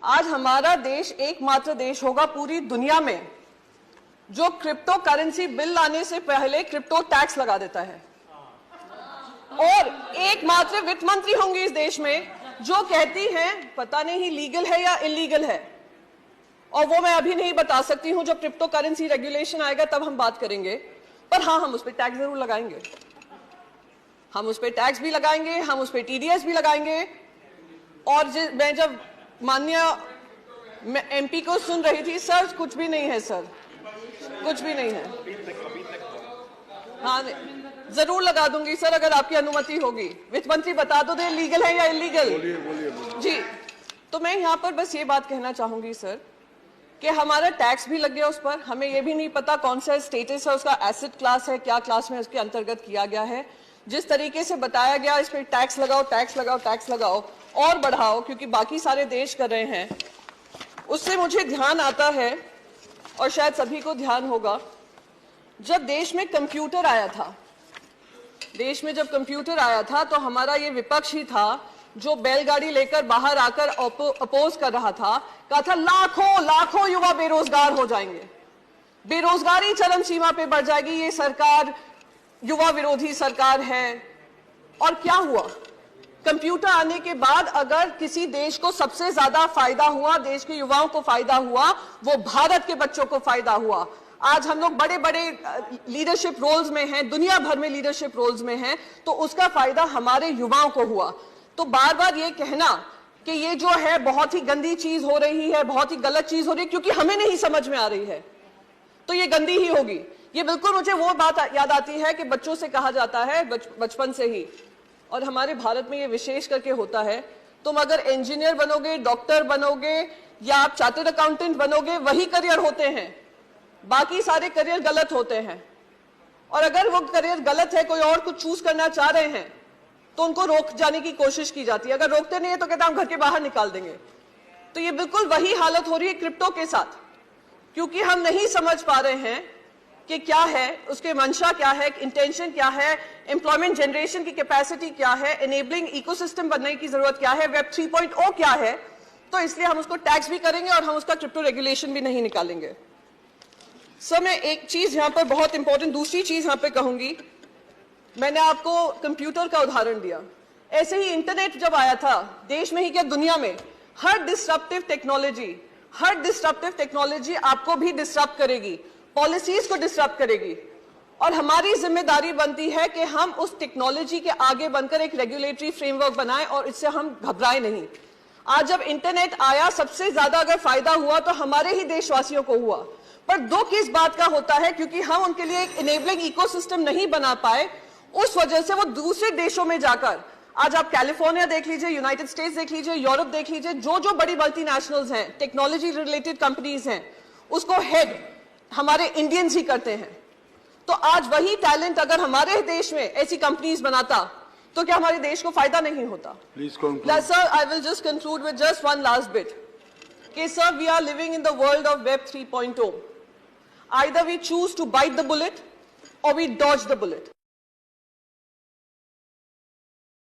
आज हमारा देश एकमात्र देश होगा पूरी दुनिया में जो क्रिप्टो करेंसी बिल लाने से पहले क्रिप्टो टैक्स लगा देता है, और एकमात्र वित्त मंत्री होंगी इस देश में जो कहती हैं पता नहीं लीगल है या इलीगल है, और वो मैं अभी नहीं बता सकती हूं। जब क्रिप्टो करेंसी रेगुलेशन आएगा तब हम बात करेंगे, पर हाँ, हम उस पर टैक्स जरूर लगाएंगे, हम उस पर टैक्स भी लगाएंगे, हम उस पर टीडीएस भी लगाएंगे। और मैं जब माननीय एमपी को सुन रही थी, सर कुछ भी नहीं है, सर कुछ भी नहीं है। हाँ, जरूर लगा दूंगी सर, अगर आपकी अनुमति होगी। वित्त मंत्री बता दो दे लीगल है या इलीगल। बोलिए। जी, तो मैं यहाँ पर बस ये बात कहना चाहूंगी सर कि हमारा टैक्स भी लग गया उस पर, हमें ये भी नहीं पता कौन सा स्टेटस है उसका, एसेट क्लास है, क्या क्लास में उसके अंतर्गत किया गया है। जिस तरीके से बताया गया इस पर टैक्स लगाओ, टैक्स लगाओ, टैक्स लगाओ और बढ़ाओ, क्योंकि बाकी सारे देश कर रहे हैं, उससे मुझे ध्यान आता है, और शायद सभी को ध्यान होगा, जब देश में कंप्यूटर आया था, देश में जब कंप्यूटर आया था तो हमारा ये विपक्ष ही था जो बैलगाड़ी लेकर बाहर आकर अपोज कर रहा था, कहा था लाखों लाखों युवा बेरोजगार हो जाएंगे, बेरोजगारी चरम सीमा पे बढ़ जाएगी, ये सरकार युवा विरोधी सरकार है। और क्या हुआ? कंप्यूटर आने के बाद अगर किसी देश को सबसे ज्यादा फायदा हुआ, देश के युवाओं को फायदा हुआ, वो भारत के बच्चों को फायदा हुआ। आज हम लोग बड़े बड़े लीडरशिप रोल्स में हैं, दुनिया भर में लीडरशिप रोल्स में हैं, तो उसका फायदा हमारे युवाओं को हुआ। तो बार बार ये कहना कि ये जो है बहुत ही गंदी चीज हो रही है, बहुत ही गलत चीज हो रही है क्योंकि हमें नहीं समझ में आ रही है, तो ये गंदी ही होगी। ये बिल्कुल मुझे वो बात याद आती है कि बच्चों से कहा जाता है बचपन से ही, और हमारे भारत में ये विशेष करके होता है, तुम अगर इंजीनियर बनोगे, डॉक्टर बनोगे या आप चार्टर्ड अकाउंटेंट बनोगे, वही करियर होते हैं, बाकी सारे करियर गलत होते हैं। और अगर वो करियर गलत है, कोई और कुछ चूज करना चाह रहे हैं, तो उनको रोक जाने की कोशिश की जाती है। अगर रोकते नहीं है तो कहते हैं हम घर के बाहर निकाल देंगे। तो ये बिल्कुल वही हालत हो रही है क्रिप्टो के साथ, क्योंकि हम नहीं समझ पा रहे हैं कि क्या है उसके मंशा, क्या है इंटेंशन, क्या है एम्प्लॉयमेंट जनरेशन की कैपेसिटी, क्या है एनेबलिंग इकोसिस्टम बनने की जरूरत, क्या है वेब 3.0 क्या है। तो इसलिए हम उसको टैक्स भी करेंगे और हम उसका क्रिप्टो रेगुलेशन भी नहीं निकालेंगे। सर, मैं एक चीज यहां पर बहुत इंपॉर्टेंट, दूसरी चीज यहां पे कहूंगी। मैंने आपको कंप्यूटर का उदाहरण दिया, ऐसे ही इंटरनेट जब आया था, देश में ही क्या दुनिया में, हर डिस्ट्रप्टिव टेक्नोलॉजी आपको भी डिस्टर्ब करेगी, पॉलिसीज को डिस्टर्ब करेगी, और हमारी जिम्मेदारी बनती है कि हम उस टेक्नोलॉजी के आगे बनकर एक रेगुलेटरी फ्रेमवर्क बनाएं और इससे हम घबराएं नहीं। आज जब इंटरनेट आया, सबसे ज्यादा अगर फायदा हुआ तो हमारे ही देशवासियों को हुआ, पर दुख इस बात का होता है क्योंकि हम उनके लिए एक इनेबलिंग इकोसिस्टम नहीं बना पाए, उस वजह से वो दूसरे देशों में जाकर, आज आप कैलिफोर्निया देख लीजिए, यूनाइटेड स्टेट्स देख लीजिए, यूरोप देख लीजिए, जो जो बड़ी मल्टीनेशनल्स हैं, टेक्नोलॉजी रिलेटेड कंपनीज हैं, उसको हेड हमारे इंडियंस ही करते हैं। तो आज वही टैलेंट अगर हमारे देश में ऐसी कंपनीज बनाता तो क्या हमारे देश को फायदा नहीं होता? Sir, I will just conclude with just one last bit कि sir, we are living in the world of web 3.0. Either we choose to bite the bullet or we dodge the bullet.